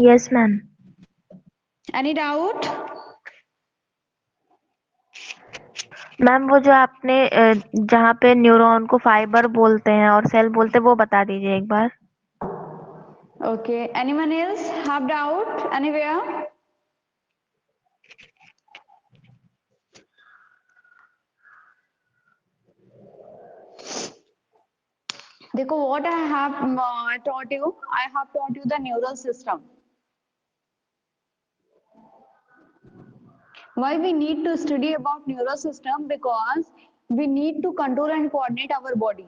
Yes ma'am. Any doubt? Ma'am वो जो आपने जहाँ पे न्यूरॉन को फाइबर बोलते हैं और सेल बोलते हैं वो बता दीजिए एक बार। Okay, anyone else have doubt anywhere? देखो, what I have taught you, I have taught you the neural system. Why we need to study about neural system? Because we need to control and coordinate our body.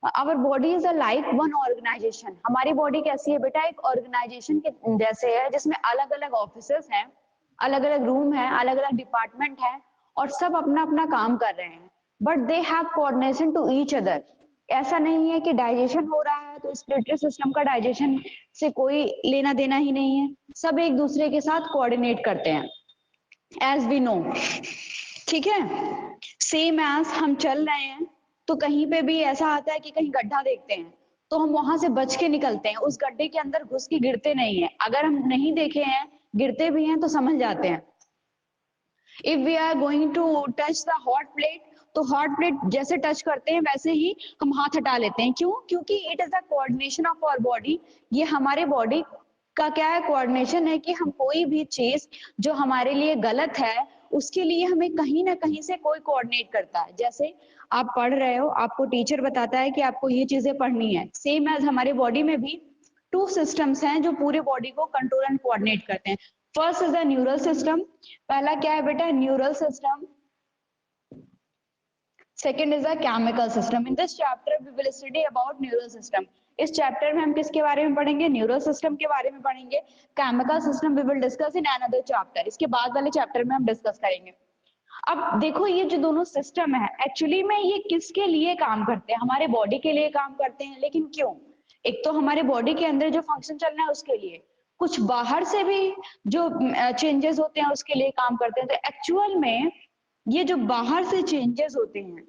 Our body is a like one organization. हमारी body कैसी है बेटा? एक organisation के जैसे है, जिसमें अलग अलग ऑफिसेस हैं, अलग अलग रूम है, अलग अलग डिपार्टमेंट है, और सब अपना अपना काम कर रहे हैं, but they have coordination to each other. ऐसा नहीं है कि डाइजेशन हो रहा है तो रेस्पिरेटरी सिस्टम का डाइजेशन से कोई लेना देना ही नहीं है, सब एक दूसरे के साथ कोऑर्डिनेट करते हैं, एज वी नो। ठीक है, सेम एज हम चल रहे हैं तो कहीं पे भी ऐसा आता है कि कहीं गड्ढा देखते हैं तो हम वहां से बच के निकलते हैं, उस गड्ढे के अंदर घुस के गिरते नहीं है। अगर हम नहीं देखे हैं, गिरते भी हैं तो समझ जाते हैं। If we are going to touch the hot plate, तो हॉट प्लेट जैसे टच करते हैं वैसे ही हम हाथ हटा लेते हैं। क्यों? क्योंकि it is the coordination of our body. ये हमारे बॉडी का क्या है? कोऑर्डिनेशन है कि हम कोई भी चीज जो हमारे लिए गलत है उसके लिए हमें कहीं ना कहीं से कोई कोऑर्डिनेट करता है। जैसे आप पढ़ रहे हो, आपको टीचर बताता है कि आपको ये चीजें पढ़नी है, सेम एज हमारे बॉडी में भी टू सिस्टम्स हैं जो पूरे बॉडी को कंट्रोल एंड कोऑर्डिनेट करते हैं। First is the neural system. पहला क्या है बेटा? Neural system. Second is the chemical system. In this chapter we will study about neural system. इस चैप्टर में हम किसके बारे में पढ़ेंगे? न्यूरल सिस्टम के बारे में पढ़ेंगे। Chemical system we will discuss in another chapter. इसके बाद वाले चैप्टर में हम डिस्कस करेंगे। अब देखो, ये जो दोनों सिस्टम है एक्चुअली में ये किसके लिए काम करते हैं? हमारे बॉडी के लिए काम करते हैं, लेकिन क्यों? एक तो हमारे बॉडी के अंदर जो फंक्शन चल रहा है उसके लिए, कुछ बाहर से भी जो चेंजेस होते हैं उसके लिए काम करते हैं। तो एक्चुअल में ये जो बाहर से चेंजेस होते हैं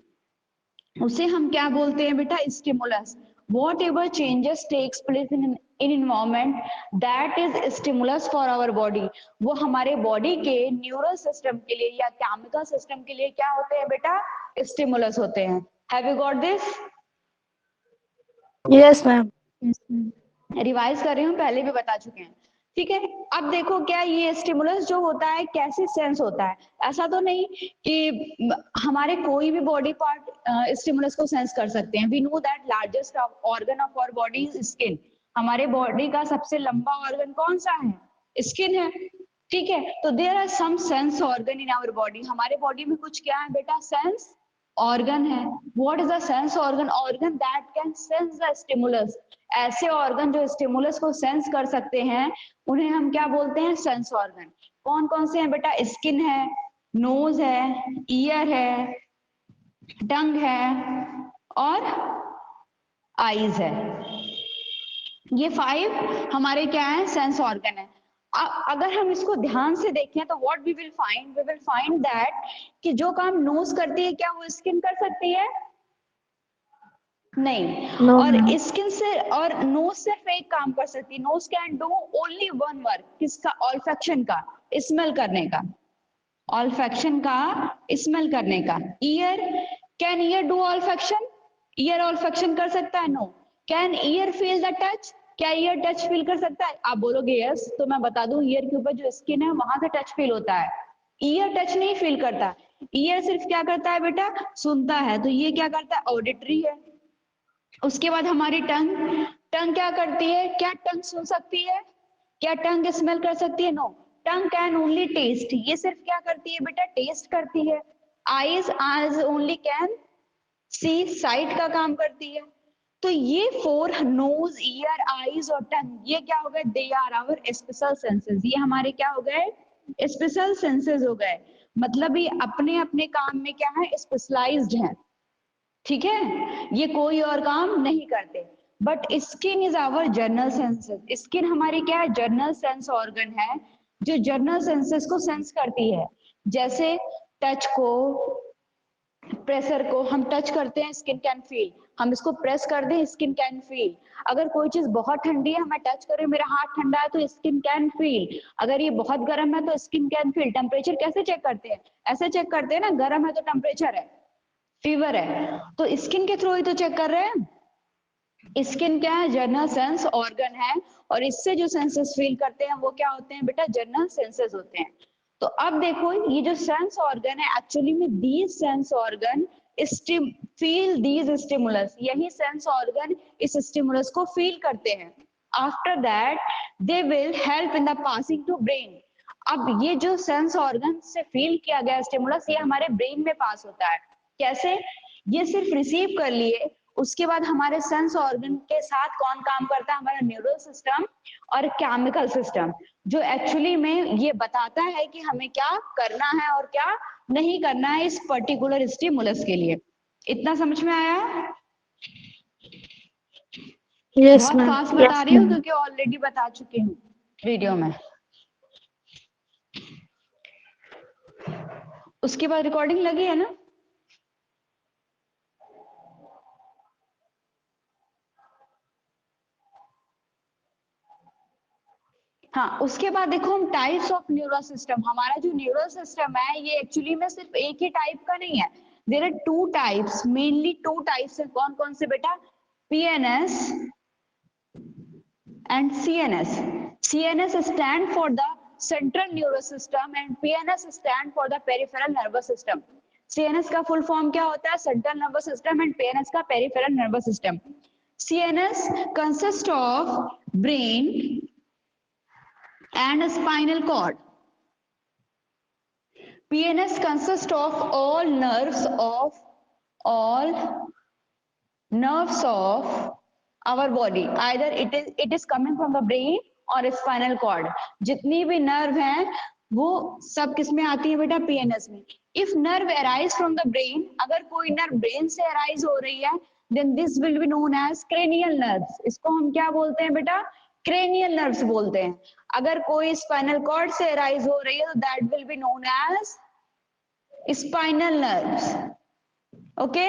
उसे हम क्या बोलते हैं बेटा? Stimulus. Whatever changes takes place in environment, that is stimulus for our body. वो हमारे बॉडी के न्यूरल सिस्टम के लिए या केमिकल सिस्टम के लिए क्या होते हैं बेटा? स्टिमुलस होते हैं। Have you got this? Yes ma'am. Revise कर रही हूँ, पहले भी बता चुके हैं। ठीक है, अब देखो क्या ये स्टिमुलस जो होता है कैसे सेंस होता है? ऐसा तो नहीं कि हमारे कोई भी बॉडी पार्ट स्टिमुलस को सेंस कर सकते हैं। We know that largest organ of our body is skin. हमारे बॉडी का सबसे लंबा ऑर्गन कौन सा है? स्किन है। ठीक है, तो there are some sense organ in our body. हमारे बॉडी में कुछ क्या है बेटा? सेंस ऑर्गन है। What is the sense organ? Organ that can sense the stimulus. ऐसे ऑर्गन जो स्टिमुलस को सेंस कर सकते हैं उन्हें हम क्या बोलते हैं? Sense organ. कौन कौन से हैं बेटा? स्किन है, नोज है, ईयर है, टंग है और आईज है। ये 5 हमारे क्या है? सेंस ऑर्गन है। अगर हम इसको ध्यान से देखें तो what we will find that कि जो काम नोज करती है क्या वो स्किन कर सकती है? नहीं। नो और मैम। स्किन से और नोज सिर्फ एक काम कर सकती है। Nose can do only one work. किसका? ऑल्फैक्शन का, स्मेल करने का। ऑल्फैक्शन का, स्मेल करने का। Ear, can ear do olfaction? Ear olfaction कर सकता है? No. Can ear feel the touch? क्या ईयर टच फील कर सकता है? आप बोलोगे यस, तो मैं बता दूं ईयर के ऊपर जो स्किन है वहां से टच फील होता है। ईयर टच नहीं फील करता। ईयर सिर्फ क्या करता है बेटा? सुनता है। तो ये क्या करता है? ऑडिटरी है। उसके बाद हमारी टंग, टंग क्या करती है? क्या टंग सुन सकती है? क्या टंग स्मेल कर सकती है? No. Tongue can only taste. ये सिर्फ क्या करती है बेटा? टेस्ट करती है। Eyes, eyes only can see, sight का काम करती है। तो ये 4, नोज, ईयर, आईज और टंग, ये क्या हो गए? They are our special senses. ये हमारे क्या हो गए? स्पेशल सेंसेस हो गए। मतलब ये अपने अपने काम में क्या है? स्पेशलाइज्ड है। ठीक है, ये कोई और काम नहीं करते। But skin is our general senses. Skin हमारी क्या है? जर्नल सेंस ऑर्गन है जो जर्नल सेंसेस को सेंस करती है। जैसे टच को, प्रेशर को हम टच करते हैं, स्किन कैन फील। हम इसको प्रेस कर दें, स्किन कैन फील। अगर कोई चीज बहुत ठंडी है, मैं टच कर रही हूँ, मेरा हाथ ठंडा है, तो स्किन कैन फील। अगर ये बहुत गर्म है तो स्किन कैन फील। टेम्परेचर कैसे चेक करते हैं? ऐसे चेक करते हैं ना, गर्म है तो टेम्परेचर है, फीवर है, तो स्किन के थ्रू ही तो चेक कर रहे हैं। स्किन क्या है? जर्नल सेंस ऑर्गन है, और इससे जो सेंसेस फील करते हैं वो क्या होते हैं बेटा? जर्नल सेंसेस होते हैं। तो अब देखो, ये जो सेंस ऑर्गन है, एक्चुअली में these sense organ feel these stimulus, यही सेंस ऑर्गन इस स्टिमुलस को फील करते हैं। After that they will help in the passing to brain. अब ये जो सेंस ऑर्गन से फील किया गया स्टिमुलस, ये हमारे ब्रेन में पास होता है। कैसे? ये सिर्फ रिसीव कर लिए, उसके बाद हमारे सेंस ऑर्गन के साथ कौन काम करता है? हमारा न्यूरल सिस्टम और केमिकल सिस्टम, जो एक्चुअली में ये बताता है कि हमें क्या करना है और क्या नहीं करना है इस पर्टिकुलर स्टिमुलस के लिए। इतना समझ में आया? यस बहुत मैम। फास्ट बता रही हूँ क्योंकि ऑलरेडी बता चुकी हूँ वीडियो में। उसके बाद रिकॉर्डिंग लगी है ना? हाँ, उसके बाद देखो हम टाइप्स ऑफ न्यूरल सिस्टम। हमारा जो न्यूरल सिस्टम है ये एक्चुअली में सिर्फ एक ही टाइप का नहीं है। There are two types, mainly two types है। कौन कौन से बेटा? PNS and CNS. CNS stand for the central nervous system and PNS stand for the peripheral nervous system. CNS का full form क्या होता है? Central nervous system and PNS का peripheral nervous system. CNS consists of brain and spinal cord. PNS consists of all nerves of our body. Either it is coming from the brain और spinal cord. जितनी भी nerve हैं वो सब किस में आती है बेटा? पीएनएस में। If nerve arise from the brain, अगर कोई नर्व ब्रेन से अराइज हो रही है, then this will be known as cranial nerves. इसको हम क्या बोलते हैं बेटा? क्रेनियल नर्व्स बोलते हैं। अगर कोई स्पाइनल कॉर्ड से अराइज हो रही है तो that will be known as spinal nerves. Okay?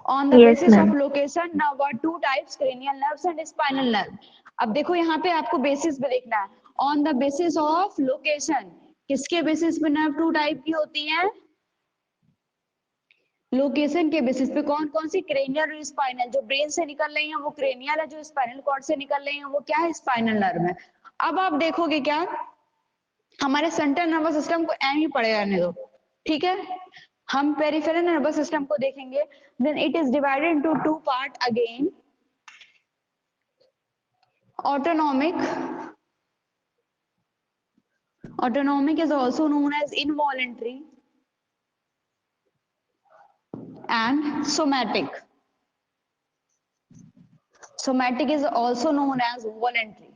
On the yes basis of ma'am. location, now what two types, cranial nerves and spinal nerve. अब देखो यहाँ पे आपको बेसिस पे देखना है। On the basis of location, किसके बेसिस पे नर्व टू टाइप की होती हैं? लोकेशन के बेसिस पे। कौन कौन सी? क्रेनियल और स्पाइनल। जो ब्रेन से निकल रही है वो क्रेनियल है, जो स्पाइनल कॉर्ड से निकल रही है वो क्या है? स्पाइनल नर्व है। अब आप देखोगे क्या, हमारे सेंट्रल नर्वस सिस्टम को एम ही पड़े रहने दो, ठीक है? हम पेरिफेरल नर्वस सिस्टम को देखेंगे। Then it is divided into two part again, autonomic. Autonomic is also known as involuntary and somatic. Somatic is also known as voluntary.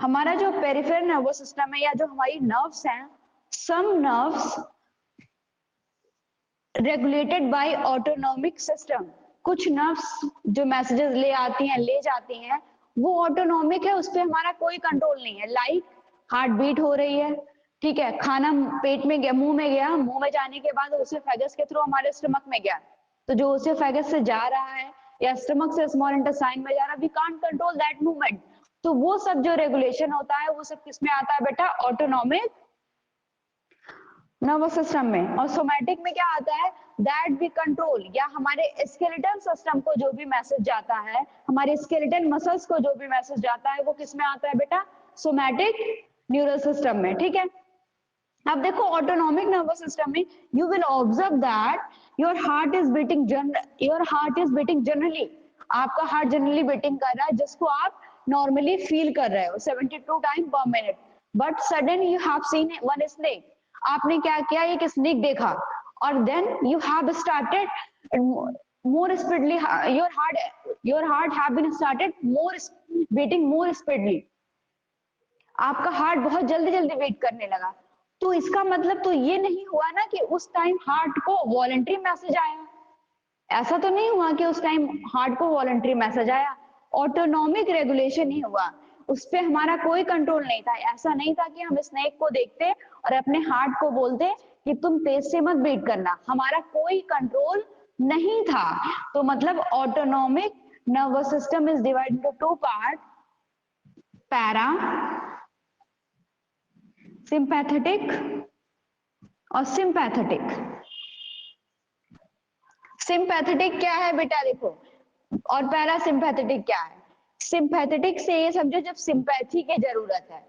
हमारा जो पेरिफेरल नर्वस सिस्टम है या जो हमारी नर्व्स हैं, some nerves regulated by autonomic system. कुछ nerves जो messages ले आती हैं, ले जाती हैं, वो ऑटोनॉमिक है, उस पर हमारा कोई कंट्रोल नहीं है। लाइक हार्ट बीट हो रही है, ठीक है, खाना पेट में गया, मुंह में गया, मुंह में जाने के बाद उसे फेगस के थ्रू हमारे स्टमक में गया, तो जो उसे फेगस से जा रहा है या स्टमक से स्मॉल इंटेस्टाइन में जा रहा है, we can't control that movement. तो वो सब जो रेगुलेशन होता है वो सब किसमें आता है बेटा? ऑटोनॉमिक नर्वस सिस्टम में। और सोमैटिक में क्या आता है? दैट वी कंट्रोल, या हमारे स्केलेटल सिस्टम को जो भी मैसेज जाता है, हमारे स्केलेटल मसल्स को जो भी मैसेज जाता है, वो किस में आता है बेटा? सोमैटिक न्यूरल सिस्टम में, ठीक है? अब देखो ऑटोनॉमिक नर्वस सिस्टम में you will observe that your heart is beating generally. आपका हार्ट जनरली बीटिंग कर रहा है, जिसको आप नॉर्मली फील कर रहे हो 72 टाइम पर minute. But sudden you have seen one snake. आपने क्या किया? एक स्नेक देखा और then you have started more speedily, your heart have been started more beating more speedily. आपका हार्ट बहुत जल्दी जल्दी बीट करने लगा। तो इसका मतलब तो ये नहीं हुआ ना कि उस टाइम हार्ट को वॉलंटरी मैसेज आया। ऐसा तो नहीं हुआ कि उस टाइम हार्ट को वॉलंटरी मैसेज आया। ऑटोनॉमिक रेगुलेशन ही हुआ, उस पर हमारा कोई कंट्रोल नहीं था। ऐसा नहीं था कि हम स्नेक को देखते और अपने हार्ट को बोलते कि तुम तेज से मत बीट करना, हमारा कोई कंट्रोल नहीं था। तो मतलब autonomic nervous system is divided into two part, para sympathetic और सिंपैथेटिक। सिंपैथेटिक क्या है बेटा देखो, और पैरा सिंपैथेटिक क्या है। सिंपैथेटिक से ये समझो जब सिंपैथी की जरूरत है,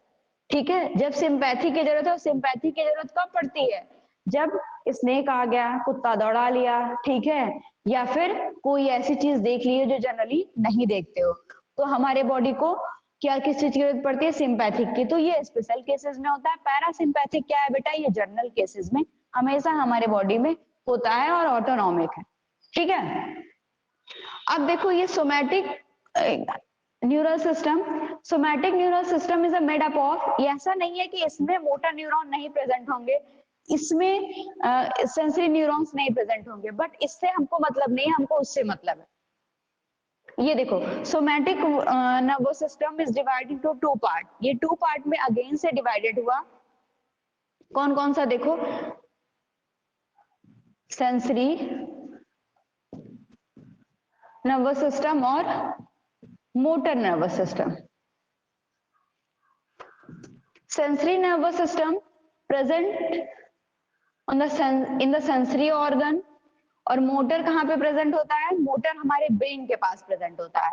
ठीक है, जब सिंपैथी की जरूरत है, सिंपैथी की जरूरत कब पड़ती है, जब स्नेक आ गया, कुत्ता दौड़ा लिया, ठीक है, या फिर कोई ऐसी चीज देख ली है जो जनरली नहीं देखते हो, तो हमारे बॉडी को क्या किस चीज की जरूरत पड़ती है, सिंपैथिक की। तो ये स्पेशल केसेस में होता है। पैरासिम्पैथिक क्या है बेटा, ये जनरल केसेस में हमेशा हमारे बॉडी में होता है और ऑटोनॉमिक है, ठीक है। अब देखो ये somatic neural system, somatic neural system is a made up of, ये ऐसा नहीं है कि इसमें मोटर न्यूरॉन नहीं प्रेजेंट होंगे, इसमें सेंसरी न्यूरॉन्स नहीं प्रेजेंट होंगे, बट इससे हमको मतलब नहीं है, हमको उससे मतलब है। ये देखो somatic nervous system is divided into two part, ये टू पार्ट में अगेन से डिवाइडेड हुआ। कौन कौन सा देखो, सेंसरी नर्वस सिस्टम और motor nervous system. Sensory nervous system present on the in the sensory organ, और मोटर कहाँ पे प्रेजेंट होता है, मोटर हमारे ब्रेन के पास प्रेजेंट होता है।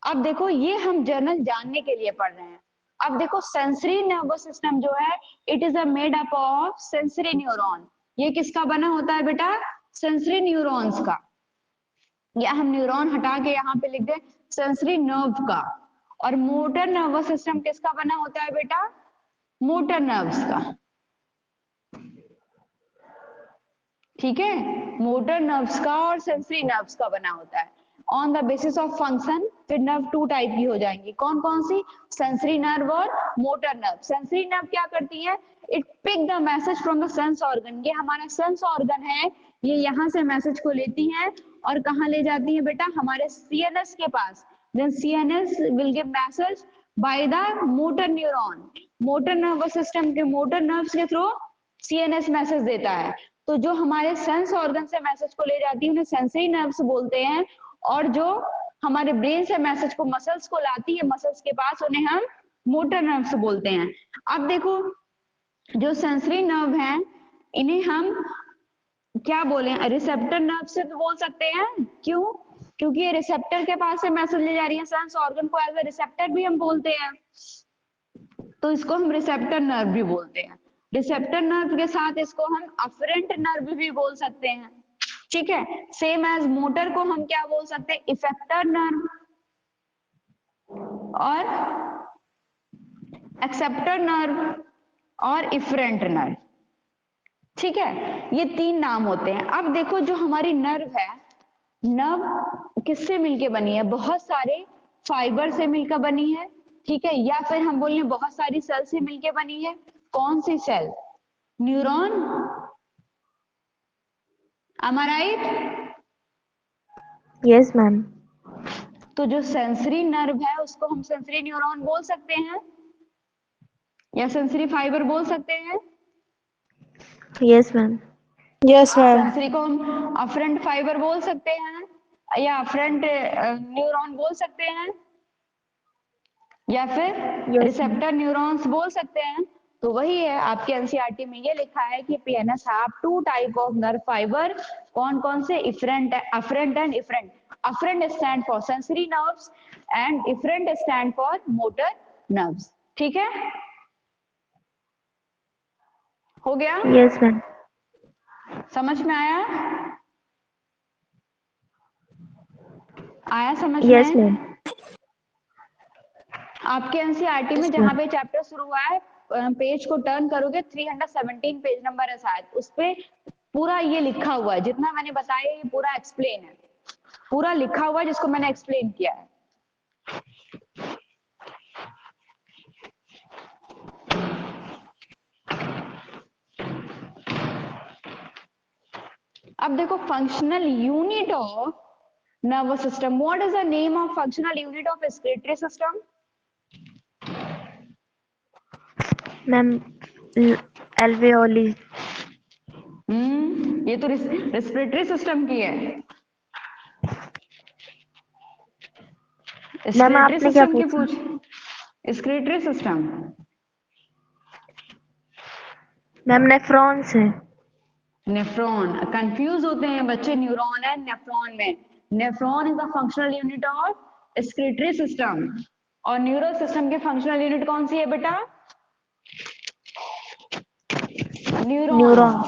अब देखो ये हम जर्नल जानने के लिए पढ़ रहे हैं। अब देखो सेंसरी नर्वस सिस्टम जो है, it is a made up of sensory neuron, ये किसका बना होता है बेटा, सेंसरी न्यूरॉन्स का, या हम न्यूरॉन हटा के यहाँ पे लिख दे सेंसरी नर्व का। और मोटर नर्वस सिस्टम किसका बना होता है बेटा, मोटर नर्व्स का, ठीक है, मोटर नर्व्स का और सेंसरी नर्व्स का बना होता है। On the basis of function फिर नर्व टू टाइप की हो जाएंगी, कौन कौन सी, सेंसरी नर्व और मोटर नर्व। सेंसरी नर्व क्या करती है, it pick the message from the sense organ, ये हमारा सेंस ऑर्गन है, ये यहाँ से मैसेज को लेती है और कहाँ ले जाती है बेटा, हमारे सीएनएस के पास। Then CNS will give message by the motor neuron, motor nervous system के मोटर नर्व्स के थ्रू सीएनएस मैसेज देता है। तो जो हमारे सेंस ऑर्गन से मैसेज को ले जाती है उन्हें सेंसरी नर्व्स बोलते हैं, और जो हमारे ब्रेन से मैसेज को मसल्स को लाती है मसल्स के पास उन्हें हम मोटर नर्व्स बोलते हैं। अब देखो जो सेंसरी नर्व हैं इन्हें हम क्या बोले, रिसेप्टर नर्व से तो बोल सकते हैं, क्यों, क्योंकि ये रिसेप्टर के पास से मैसेज ले जा रही है, सेंस ऑर्गन को एज ए रिसेप्टर भी हम बोलते हैं, तो इसको हम रिसेप्टर नर्व भी बोलते हैं। रिसेप्टर नर्व के साथ इसको हम अफरेंट नर्व भी बोल सकते हैं, ठीक है। सेम एज मोटर को हम क्या बोल सकते हैं, इफेक्टर नर्व और एक्सेप्टर नर्व और इफरेंट नर्व, ठीक है, ये तीन नाम होते हैं। अब देखो जो हमारी नर्व है, नर्व किससे मिलके बनी है, बहुत सारे फाइबर से मिलकर बनी है, ठीक है, या फिर हम बोलें बहुत सारी सेल से मिलके बनी है। कौन सी cell, neuron, am I right? Yes ma'am. तो जो सेंसरी नर्व है उसको हम सेंसरी न्यूरॉन बोल सकते हैं या सेंसरी फाइबर बोल सकते हैं। Yes ma'am. Yes ma'am. Sensory को हम अफरेंट फाइबर बोल सकते हैं या अफरेंट न्यूरॉन बोल सकते हैं या फिर यस मैम। रिसेप्टर न्यूरॉन्स बोल सकते हैं। तो वही है, आपके एनसीईआरटी में ये लिखा है कि PNS have two type of nerve fibre, कौन कौन से, efferent, afferent and efferent. Afferent stand for sensory nerves and efferent stand for motor nerves, ठीक है, हो गया, यस मैम। समझ में आया, आया समझ यस में। मैम। आपके एनसीईआरटी में जहां पे चैप्टर शुरू हुआ है, पेज को टर्न करोगे 317 पेज नंबर है शायद, उस पे पूरा ये लिखा हुआ है, जितना मैंने बताया ये पूरा एक्सप्लेन है, पूरा लिखा हुआ है जिसको मैंने एक्सप्लेन किया है। अब देखो functional unit of nervous system, what is the name of functional unit of respiratory system. Ma'am, alveoli. ये तो रेस्पिरेटरी सिस्टम की है। मैम रेस्पिरेटरी आपने क्या सिस्टम की पूछा? पूछ। Respiratory system. मैम नेफ्रॉन्स है। नेफ्रॉन, कंफ्यूज होते हैं बच्चे न्यूरॉन है नेफ्रॉन में। Nephron is the functional unit of excretory system, और न्यूरो सिस्टम की फंक्शनल यूनिट कौन सी है बेटा? Neuron. Neuron.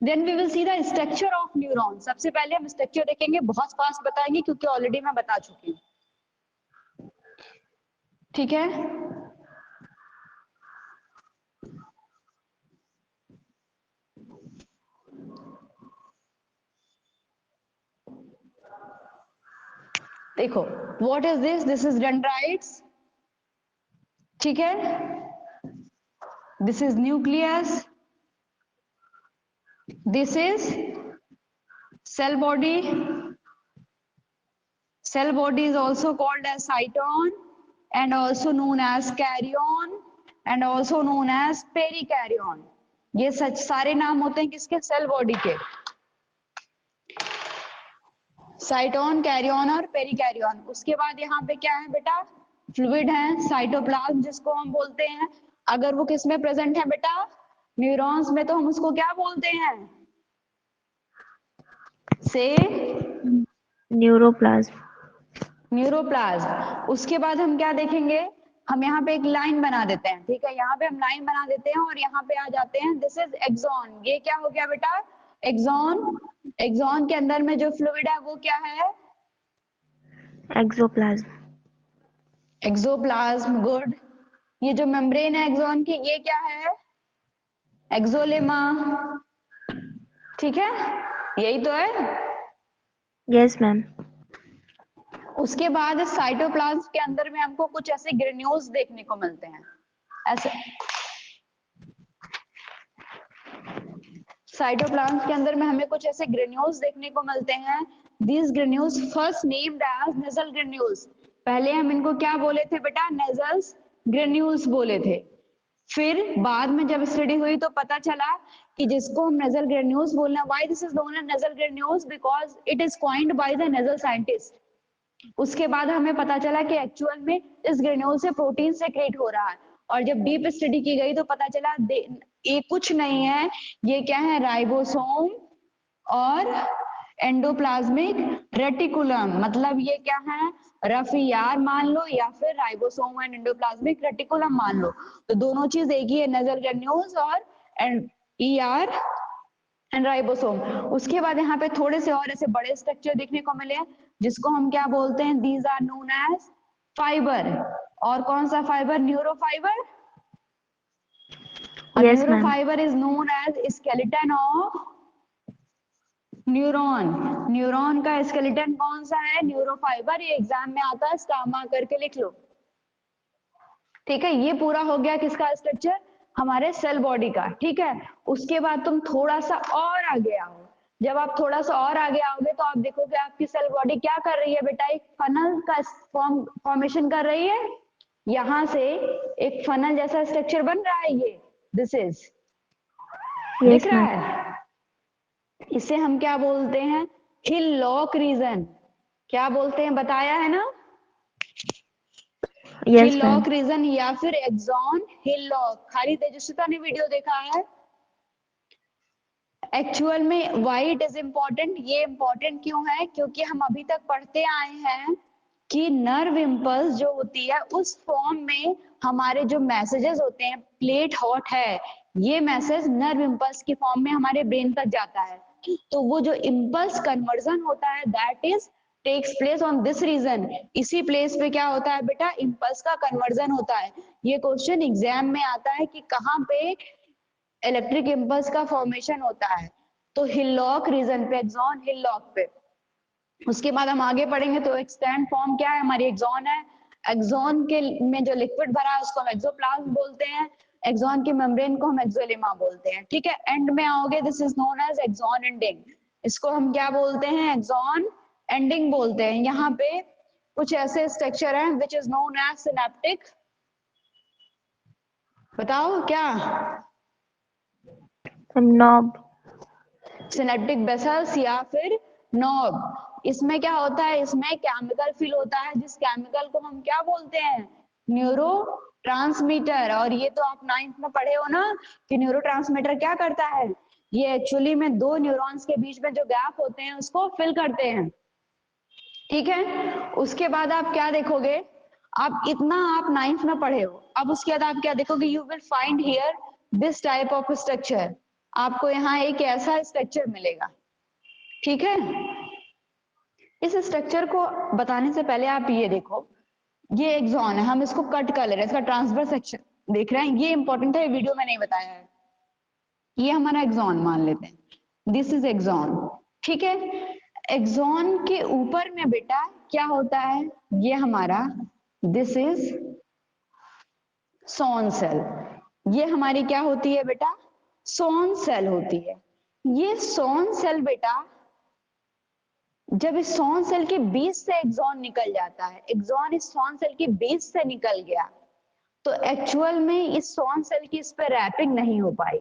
Then we will see the structure of neuron. सबसे पहले हम स्ट्रक्चर देखेंगे, बहुत फास्ट बताएंगे क्योंकि ऑलरेडी मैं बता चुकी हूँ, ठीक है। देखो, what is this? This is dendrites, ठीक है। This is nucleus, this is cell body. Cell body is also called as cyton and also known as carrion and also known as pericaryon. ये सच सारे नाम होते हैं किसके? सेल बॉडी के। साइटोन, carrion और पेरिकैरियन। उसके बाद यहाँ पे क्या है बेटा? फ्लूइड है, साइटोप्लाज्म जिसको हम बोलते हैं। अगर वो किस में प्रेजेंट है बेटा? न्यूरॉन्स में, तो हम उसको क्या बोलते हैं? से न्यूरोप्लाज्म। न्यूरोप्लाज्म। उसके बाद हम क्या देखेंगे? हम यहाँ पे एक लाइन बना देते हैं, ठीक है। यहाँ पे हम लाइन बना देते हैं और यहाँ पे आ जाते हैं। This is axon. ये क्या हो गया बेटा? एक्सॉन। एक्सॉन के अंदर में जो फ्लूइड है वो क्या है? एक्सोप्लाज्म। Axoplasm, good. ये जो मेम्ब्रेन है एक्सॉन की, ये क्या है? एक्सोलेमा, ठीक है, यही तो है। Yes ma'am. उसके बाद साइटोप्लाज्म के अंदर में हमको कुछ ऐसे ग्रेन्यूल्स देखने को मिलते हैं, ऐसे। साइटोप्लाज्म के अंदर में हमें कुछ ऐसे ग्रेन्यूल्स देखने को मिलते हैं। These granules first named as nasal granules. पहले हम इनको क्या बोले थे बेटा? नेजल्स ग्रेन्यूल्स बोले थे। फिर बाद में जब स्टडी हुई तो पता चला कि जिसको हम नेजल ग्रेन्यूल्स बोलना, why this is known as nasal granules? Because it is coined by the nasal scientist. उसके बाद हमें पता चला कि एक्चुअल में इस ग्रेन्यूल से प्रोटीन सेक्रेट हो रहा है, और जब डीप स्टडी की गई तो पता चला ये कुछ नहीं है, ये क्या है? राइबोसोम और एंडोप्लाज्मिक रेटिकुलम। मतलब ये क्या है? रफ ईआर मान लो या फिर राइबोसोम एंड एंडोप्लाज्मिक रेटिकुलम मान लो, तो दोनों चीज एक ही है, नेजल ग्रेन्यूल्स और ईआर एंड राइबोसोम। उसके बाद यहाँ पे थोड़े से और ऐसे बड़े स्ट्रक्चर देखने को मिले जिसको हम क्या बोलते हैं? These are known as fiber. और कौन सा फाइबर? न्यूरोफाइबर। और yes ma'am. Neurofiber is known as skeleton of neuron. न्यूरॉन का स्केलेटन कौन सा है? न्यूरोफाइबर। ये एग्जाम में आता है, स्टामा करके लिख लो, ठीक है। ये पूरा हो गया किसका स्ट्रक्चर? हमारे सेल बॉडी का, ठीक है। उसके बाद तुम थोड़ा सा और आगे आओ। जब आप थोड़ा सा और आगे आओगे तो आप देखोगे आपकी सेल बॉडी क्या कर रही है बेटा? एक फनल का फॉर्मेशन कर रही है। यहां से एक फनल जैसा स्ट्रक्चर बन रहा है, ये दिस इज, दिख यस रहा मैम। है? इसे हम क्या बोलते हैं? हिल लॉक रीजन। क्या बोलते हैं? बताया है ना, यस मैम। हिलॉक रीजन या फिर एक्सॉन हिलॉक। खाली तेजस्विता ने वीडियो देखा है। एक्चुअल में व्हाई इट इज इम्पोर्टेंट? ये इम्पोर्टेंट क्यों है? क्योंकि हम अभी तक पढ़ते आए हैं कि नर्व इम्पल्स जो होती है उस फॉर्म में हमारे जो मैसेजेस होते हैं, प्लेट हॉट है, ये मैसेज नर्व इम्पल्स की फॉर्म में हमारे ब्रेन तक जाता है। तो वो जो इम्पल्स कन्वर्जन होता है that is takes place on this region. इसी प्लेस पे क्या होता है बेटा? इम्पल्स का कन्वर्जन होता है। ये क्वेश्चन एग्जाम में आता है कि कहाँ पे इलेक्ट्रिक इम्पल्स का फॉर्मेशन होता है, तो हिलॉक रीजन पे, एक्सॉन हिलॉक पे। उसके बाद हम आगे पढ़ेंगे तो एक्सटेंड फॉर्म क्या है? हमारी एक्सॉन है। एक्सॉन के में जो लिक्विड भरा है उसको हम एक्सोप्लाज्म बोलते हैं। एक्सॉन की मेम्ब्रेन को हम एक्सोलेमा बोलते हैं, ठीक है। एंड में आओगे, this is known as axon ending. इसको हम क्या बोलते हैं? एक्सॉन एंडिंग बोलते हैं। यहाँ पे कुछ ऐसे स्ट्रक्चर हैं which is known as synaptic. बताओ क्या? नॉब। सिनेप्टिक वेसल्स या फिर नॉब। इसमें क्या होता है, इसमें केमिकल फिल होता है, जिस केमिकल को हम क्या बोलते हैं, न्यूरो ट्रांसमीटर। और ये तो आप 9th में पढ़े हो ना कि न्यूरो ट्रांसमीटर क्या करता है, ये एक्चुअली में दो न्यूरॉन्स के बीच में जो गैप होते हैं उसको फिल करते हैं। ठीक है, उसके बाद आप क्या देखोगे, आप इतना आप 9th में पढ़े हो, अब उसके बाद आप क्या देखोगे, you will find here this type of structure. आपको यहाँ एक ऐसा स्ट्रक्चर मिलेगा। ठीक है, इस स्ट्रक्चर को बताने से पहले आप ये देखो, ये एक्सॉन है, हम इसको कट कर ले रहे हैं, इसका ट्रांसवर्स सेक्शन देख रहे हैं, ये इंपॉर्टेंट है, वीडियो में नहीं बताया है। ये हमारा एक्सॉन मान लेते हैं, दिस इज एक्सॉन। ठीक है, एक्सॉन के ऊपर में बेटा क्या होता है, ये हमारा दिस इज सोन सेल। ये हमारी क्या होती है बेटा, सोन सेल होती है। ये सोन सेल बेटा, जब इस सोन सेल के बीच से एक्सॉन निकल जाता है, एक्सॉन इस सोन सेल के बीच से निकल गया, तो एक्चुअल में इस सोन सेल की इस पर रैपिंग नहीं हो पाई।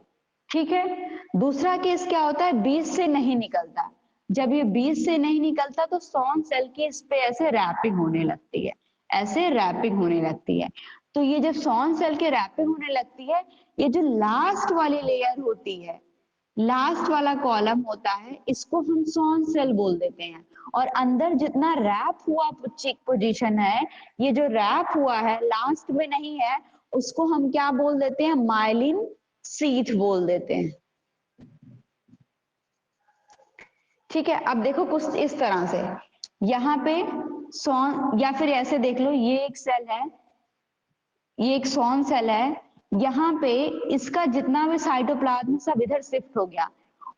ठीक है, दूसरा केस क्या होता है, बीच से नहीं निकलता। जब ये बीच से नहीं निकलता तो सोन सेल की इस पे ऐसे रैपिंग होने लगती है, ऐसे रैपिंग होने लगती है। तो ये जब सोन सेल के रैपिंग होने लगती है, ये जो लास्ट वाली लेयर होती है, लास्ट वाला कॉलम होता है, इसको हम सोन सेल बोल देते हैं। और अंदर जितना रैप हुआ पोजीशन है, ये जो रैप हुआ है लास्ट में नहीं है, उसको हम क्या बोल देते हैं, माइलिन सीथ बोल देते हैं। ठीक है, अब देखो कुछ इस तरह से, यहाँ पे सोन, या फिर ऐसे देख लो, ये एक सेल है, ये एक सोन सेल है, यहाँ पे इसका जितना भी साइटोप्लाज्म सब इधर शिफ्ट हो गया,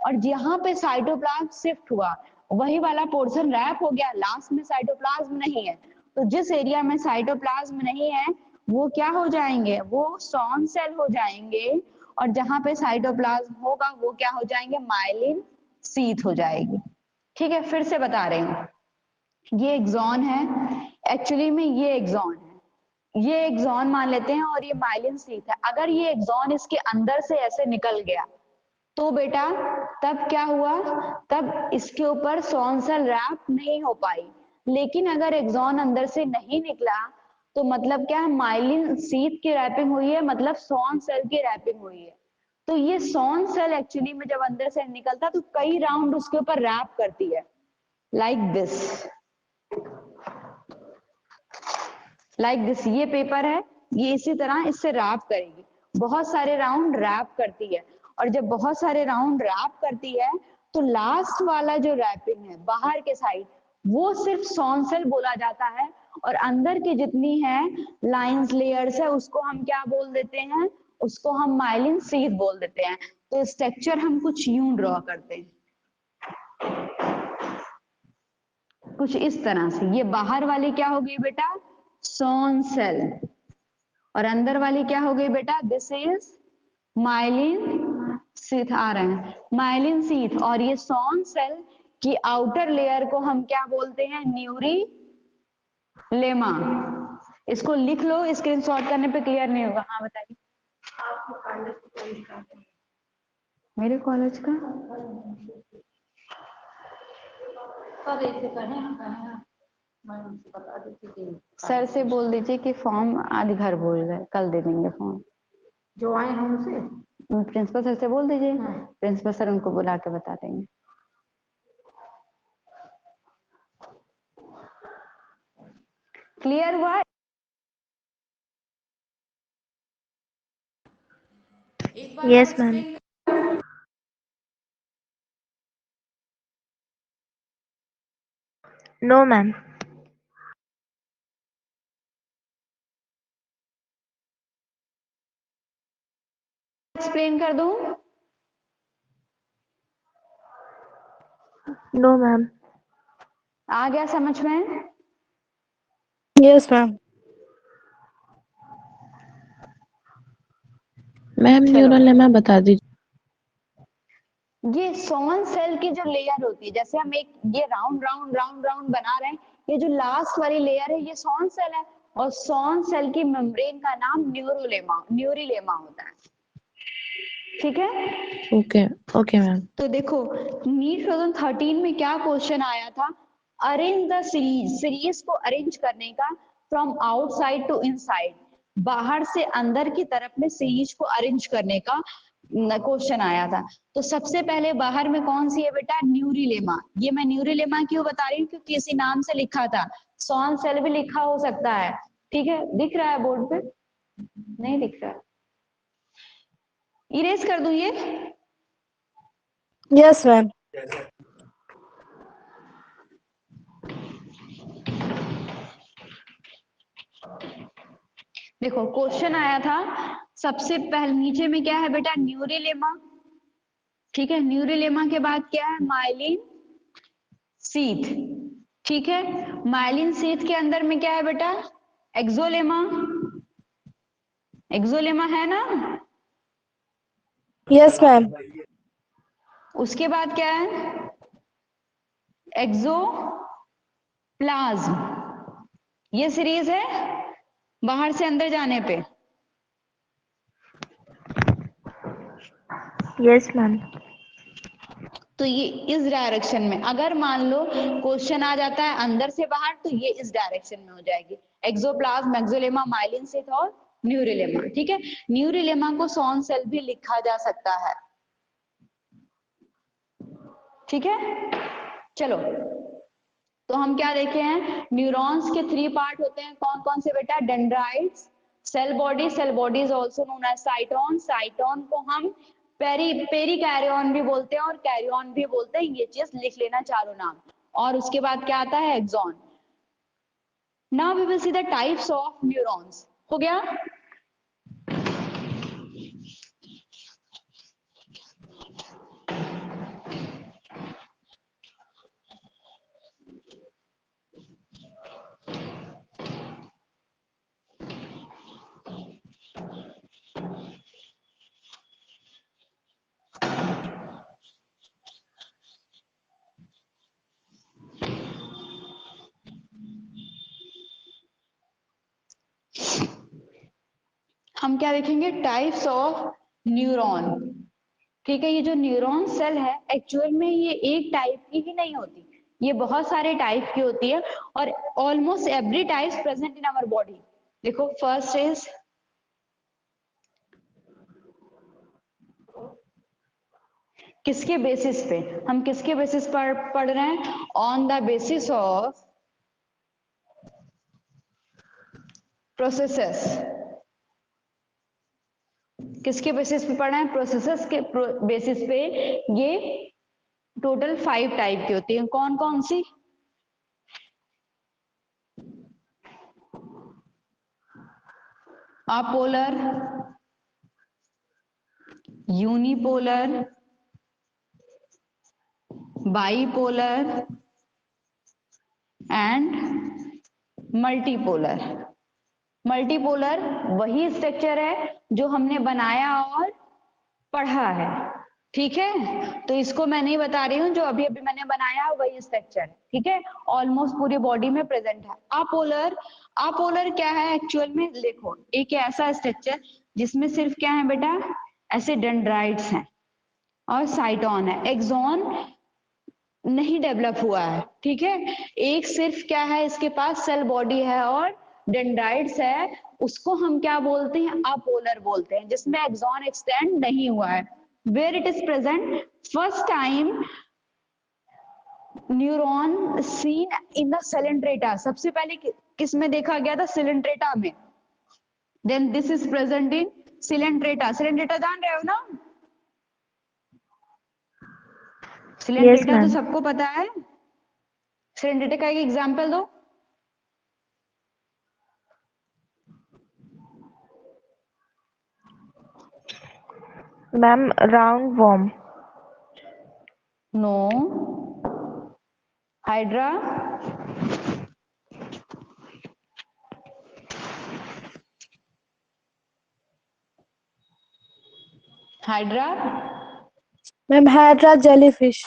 और यहाँ पे साइटोप्लाज्म शिफ्ट हुआ, वही वाला पोर्शन रैप हो गया, लास्ट में साइटोप्लाज्म नहीं है। तो जिस एरिया में साइटोप्लाज्म नहीं है वो क्या हो जाएंगे, वो सोन सेल हो जाएंगे, और जहां पे साइटोप्लाज्म होगा वो क्या हो जाएंगे, माइलिन सीथ हो जाएगी। ठीक है, फिर से बता रही हूँ, ये एक्सॉन है, एक्चुअली में ये एक्सॉन है, ये एक्सॉन मान लेते हैं, और ये माइलिन सीथ है। अगर ये एक्सॉन इसके अंदर से ऐसे निकल गया तो बेटा तब क्या हुआ, तब इसके ऊपर सोन सेल रैप नहीं हो पाई। लेकिन अगर एक्सॉन अंदर से नहीं निकला तो मतलब क्या है, माइलिन सीथ की रैपिंग हुई है, मतलब सोन सेल की रैपिंग हुई है। तो ये सोन सेल एक्चुअली में जब अंदर से निकलता तो कई राउंड उसके ऊपर रैप करती है, लाइक दिस, लाइक दिस। ये पेपर है, ये इसी तरह इससे रैप करेगी, बहुत सारे राउंड रैप करती है। और जब बहुत सारे राउंड रैप करती है तो लास्ट वाला जो रैपिंग है बाहर के साइड, वो सिर्फ सोन सेल बोला जाता है, और अंदर की जितनी है लाइंस लेयर्स है उसको हम क्या बोल देते हैं, उसको हम माइलिन सीथ बोल देते हैं। तो स्ट्रक्चर हम कुछ यूं ड्रॉ करते हैं, कुछ इस तरह से। ये बाहर वाली क्या होगी बेटा, सोन सेल, और अंदर वाली क्या हो गई बेटा, दिस इज माइलिन सीथ आ रहे हैं, माइलिन सीथ। और ये सोन सेल की आउटर लेयर को हम क्या बोलते हैं, न्यूरी लेमा। इसको लिख लो, स्क्रीनशॉट करने पे क्लियर नहीं होगा। हाँ बताइए, मेरे कॉलेज का सर से बोल दीजिए कि फॉर्म आज घर बोल रहे, कल दे देंगे फॉर्म जो आए हैं उनसे। प्रिंसिपल सर से बोल दीजिए, प्रिंसिपल सर उनको बुला के बता देंगे। क्लियर हुआ? Yes ma'am. No ma'am. Explain कर दूं? No ma'am. आ गया समझ में? Yes ma'am. Ma'am neural lemma बता दीजिए। ये सोन सेल की जो लेयर होती है, जैसे हम एक ये राउंड राउंड राउंड राउंड बना रहे हैं, ये जो लास्ट वाली लेयर है ये सोन सेल है, और सोन सेल की मेम्ब्रेन का नाम न्यूरोलेमा न्यूरिलेमा होता है। ठीक है। Okay okay ma'am. तो देखो नीट 2013 में क्या क्वेश्चन आया था, अरेंज द सीरीज, सीरीज को अरेंज करने का फ्रॉम आउटसाइड टू इनसाइड, बाहर से अंदर की तरफ में सीरीज को अरेंज करने का क्वेश्चन आया था। तो सबसे पहले बाहर में कौन सी है बेटा, न्यूरिलेमा। ये मैं न्यूरिलेमा क्यों बता रही हूँ, क्योंकि इसी नाम से लिखा था, सॉन सेल भी लिखा हो सकता है। ठीक है, दिख रहा है बोर्ड पे, नहीं दिख रहा है, इरेज कर दूं ये। Yes ma'am. देखो क्वेश्चन आया था, सबसे पहले नीचे में क्या है बेटा, न्यूरिलेमा। ठीक है, न्यूरिलेमा के बाद क्या है, माइलिन सीथ। ठीक है, माइलिन सीथ के अंदर में क्या है बेटा, एक्सोलेमा। एक्सोलेमा है ना। Yes ma'am. उसके बाद क्या है, एक्सोप्लाज्म। ये सीरीज है बाहर से अंदर जाने पे। Yes ma'am. तो ये इस डायरेक्शन में, अगर मान लो क्वेश्चन आ जाता है अंदर से बाहर, तो ये इस डायरेक्शन में हो जाएगी, एक्सोप्लाज्म, एक्सोलेमा, माइलिन सीथ और न्यूरिलेमा। ठीक है, न्यूरिलेमा को सॉन सेल भी लिखा जा सकता है। ठीक है, चलो तो हम क्या देखे हैं, न्यूरॉन्स के 3 पार्ट होते हैं, कौन कौन से बेटा, dendrites, cell body, cell body is also known as cyton, cyton को हम पेरी कैरियन भी बोलते हैं और कैरियन भी बोलते हैं, ये चीज लिख लेना चारों नाम। और उसके बाद क्या आता है, axon. Now we will see the types of neurons. हो गया। हम क्या देखेंगे, टाइप्स ऑफ न्यूरॉन। ठीक है, ये जो न्यूरॉन सेल है एक्चुअल में ये एक टाइप की ही नहीं होती, ये बहुत सारे टाइप की होती है, और almost every type present in our body. देखो फर्स्ट इज, किसके बेसिस पे, हम किसके बेसिस पर पढ़ रहे हैं, on the basis of processes. किसके बेसिस पे पढ़ रहे हैं, प्रोसेसेस के बेसिस पे। ये टोटल 5 टाइप की होती है, कौन कौन सी, apolar, unipolar, bipolar and multipolar. Multipolar वही स्ट्रक्चर है जो हमने बनाया और पढ़ा है। ठीक है, तो इसको मैं नहीं बता रही हूँ, जो अभी अभी मैंने बनाया वही स्ट्रक्चर। ठीक है, ऑलमोस्ट पूरी बॉडी में प्रेजेंट है। अपोलर, अपोलर क्या है एक्चुअल में, देखो एक ऐसा स्ट्रक्चर जिसमें सिर्फ क्या है बेटा, ऐसे डेंड्राइट्स हैं और साइटोन है, एक्सॉन नहीं डेवलप हुआ है। ठीक है, एक सिर्फ क्या है इसके पास, सेल बॉडी है और डेंड्राइट्स है, उसको हम क्या बोलते हैं, अपोलर बोलते हैं, जिसमें एक्सॉन एक्सटेंड नहीं हुआ है। Where it is present, first time neuron seen in the Coelenterata, सबसे पहले किस में देखा गया था, सिलेंट्रेटा में। Then this is present in Coelenterata, Coelenterata जान रहे हो ना, यस सिलेंट्रेटा तो मैम। सबको पता है। सिलेंट्रेटा का एक एग्जांपल दो। Ma'am round worm. No, hydra, hydra, ma'am hydra jellyfish.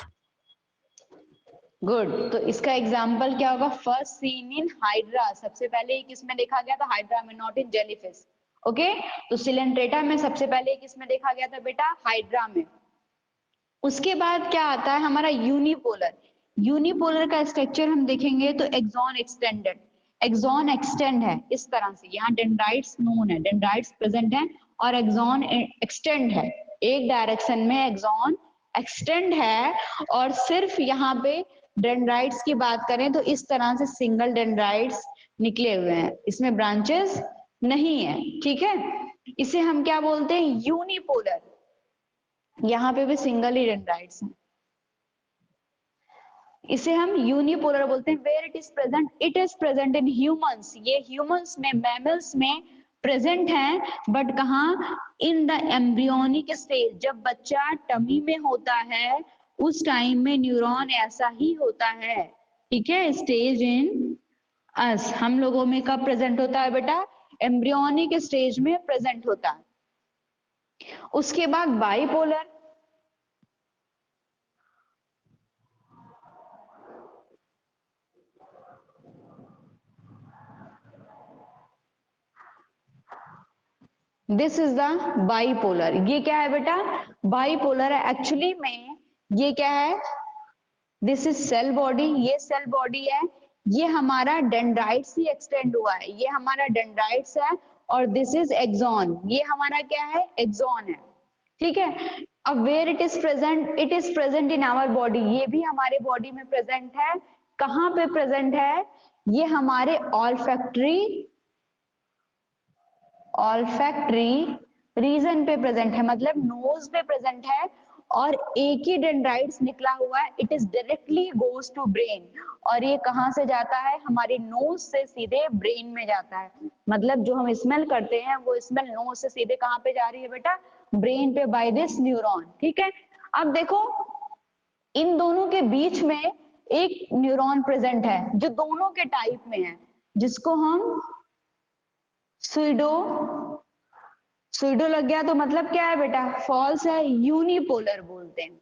Good. तो इसका एग्जाम्पल क्या होगा, फर्स्ट सीन इन हाइड्रा, सबसे पहले किसमें देखा गया था, हाइड्रा में, नॉट इन जेलीफिश। ओके, तो सिलेंट्रेटा में सबसे पहले किसमें देखा गया था बेटा? हाइड्रा में। उसके बाद क्या आता है हमारा यूनिपोलर। यूनिपोलर का स्ट्रक्चर हम देखेंगे तो एक्सॉन एक्सटेंडेड, एक्सॉन एक्सटेंड है इस तरह से, यहाँ डेंड्राइट्स नोन है, डेंड्राइट्स प्रेजेंट है और एक्सॉन एक्सटेंड है, एक डायरेक्शन में एक्सॉन एक्सटेंड है। और सिर्फ यहाँ पे डेंड्राइट्स की बात करें तो इस तरह से सिंगल डेंड्राइट्स निकले हुए हैं, इसमें ब्रांचेस नहीं है, ठीक है। इसे हम क्या बोलते हैं? यूनिपोलर। यहाँ पे भी सिंगल ही डेंड्राइट्स हैं, इसे हम यूनिपोलर बोलते हैं। Where it is present? It is present in humans, ये ह्यूमंस में, मैमल्स में प्रेजेंट है, बट कहाँ? इन द एम्ब्रियोनिक स्टेज, जब बच्चा टमी में होता है उस टाइम में न्यूरॉन ऐसा ही होता है, ठीक है। स्टेज इन अस, हम लोगों में कब प्रेजेंट होता है बेटा? एम्ब्रियोनिक स्टेज में प्रेजेंट होता है। उसके बाद bipolar, this is the bipolar. ये क्या है बेटा? बाइपोलर है। एक्चुअली में ये क्या है? दिस इज सेल बॉडी, ये सेल बॉडी है, ये हमारा डेंड्राइट्स ही एक्सटेंड हुआ है, ये हमारा डेंड्राइट्स है। और दिस इज एक्सॉन, ये हमारा क्या है? एक्सॉन है, ठीक है। अब where it is present? It is present in our body, ये भी हमारे बॉडी में प्रेजेंट है। कहाँ पे प्रेजेंट है? ये हमारे ऑल्फैक्टरी, ऑल्फैक्टरी रीजन पे प्रेजेंट है, मतलब नोज पे प्रेजेंट है। और एक ही डेंड्राइट्स निकला हुआ है, it is directly goes to brain. और ये कहाँ से जाता है? हमारी नोज से सीधे ब्रेन में जाता है। मतलब जो हम स्मेल करते हैं वो स्मेल नोज से सीधे कहाँ पे जा रही है बेटा? ब्रेन पे, बाय दिस न्यूरॉन, ठीक है। अब देखो, इन दोनों के बीच में एक न्यूरॉन प्रेजेंट है जो दोनों के टाइप में है, जिसको हम सुइडो, सुइडो लग गया तो मतलब क्या है बेटा? फॉल्स है, यूनिपोलर बोलते हैं।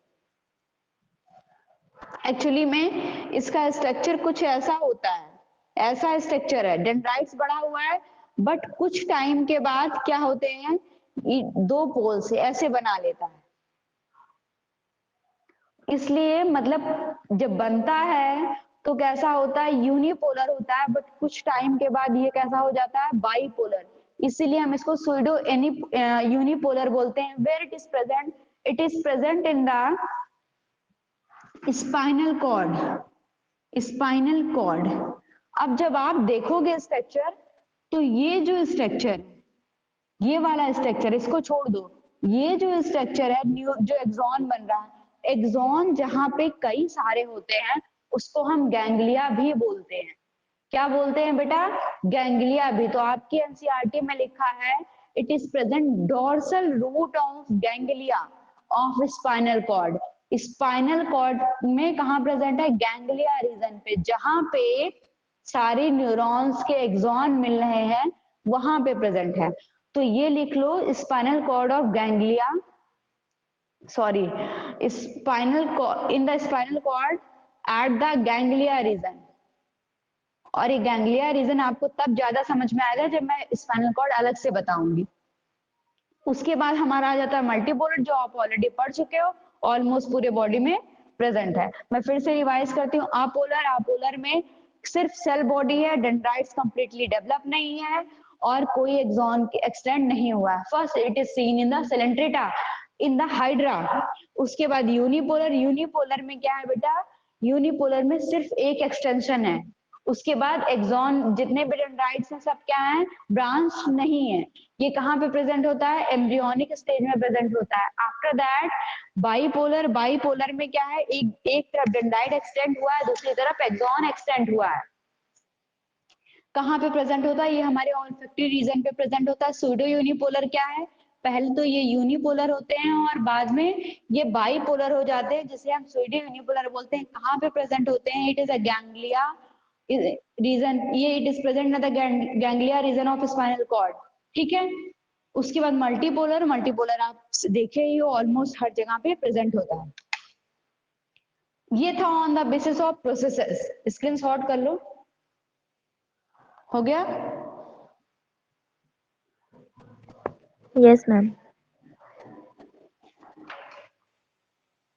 एक्चुअली में इसका स्ट्रक्चर कुछ ऐसा होता है, ऐसा स्ट्रक्चर है, डेंड्राइट्स बड़ा हुआ है, बट कुछ टाइम के बाद क्या होते हैं? दो पोल से ऐसे बना लेता है। इसलिए मतलब जब बनता है तो कैसा होता है? यूनिपोलर होता है, बट कुछ टाइम के बाद ये कैसा हो जाता है? बाइपोलर। इसीलिए हम इसको सुइडो यूनिपोलर बोलते हैं। Where it is present? It is present in the spinal cord, spinal cord. अब जब आप देखोगे स्ट्रक्चर, तो ये जो स्ट्रक्चर है, ये वाला स्ट्रक्चर इसको छोड़ दो, ये जो स्ट्रक्चर है, न्यू जो एक्सॉन बन रहा है, एक्सॉन जहां पे कई सारे होते हैं उसको हम गैंग्लिया भी बोलते हैं। क्या बोलते हैं बेटा? गैंग्लिया भी। तो आपकी एनसीईआरटी में लिखा है it is present dorsal root of ganglia of spinal cord. Spinal cord में कहां प्रेजेंट है? गैंग्लिया रीजन पे, जहां पे सारे न्यूरॉन्स के एक्सॉन मिल रहे हैं वहां पे प्रेजेंट है। तो ये लिख लो, spinal cord of ganglia, sorry, spinal in the spinal cord at the ganglia region. और ये गैंग्लिया रीजन आपको तब ज्यादा समझ में आएगा जब मैं स्पाइनल कॉर्ड अलग से बताऊंगी। उसके बाद हमारा आ जाता है मल्टीपोलर, जो आप ऑलरेडी पढ़ चुके हो, ऑलमोस्ट पूरे बॉडी में प्रेजेंट है। मैं फिर से रिवाइज करती हूँ। अपोलर, अपोलर में सिर्फ सेल बॉडी है, डेंड्राइट्स कंप्लीटली डेवलप नहीं है और कोई एक्सॉन एक्सटेंड नहीं हुआ है। First it is seen in the Coelenterata, in the hydra. उसके बाद यूनिपोलर, यूनिपोलर में क्या है बेटा? यूनिपोलर में सिर्फ एक एक्सटेंशन है। उसके बाद एक्सॉन जितने भी डेंड्राइट्स हैं सब क्या है? ब्रांच नहीं है। ये कहाँ पे प्रेजेंट होता है? एम्ब्रियोनिक स्टेज में प्रेजेंट होता है। आफ्टर दैट बाइपोलर, बाइपोलर में क्या है? एक तरफ डेंड्राइट एक्सटेंड हुआ है, दूसरी तरफ एक्सॉन एक्सटेंड हुआ है। कहाँ पे प्रेजेंट होता है? ये हमारे ऑल्फैक्टरी रीजन पे प्रेजेंट होता है। सूडो यूनिपोलर क्या है? पहले तो ये यूनिपोलर होते हैं और बाद में ये बाइपोलर हो जाते हैं, जिसे हम सूडो यूनिपोलर बोलते हैं। कहाँ पे प्रेजेंट होते हैं? It is a ganglia region, ये it is present in the ganglia region of spinal cord, ठीक है। उसके बाद मल्टीपोलर, मल्टीपोलर आप देखे ही हो, ऑलमोस्ट हर जगह पे प्रेजेंट होता है। ये था on the basis of processes. Screen shot कर लो, हो गया? Yes ma'am.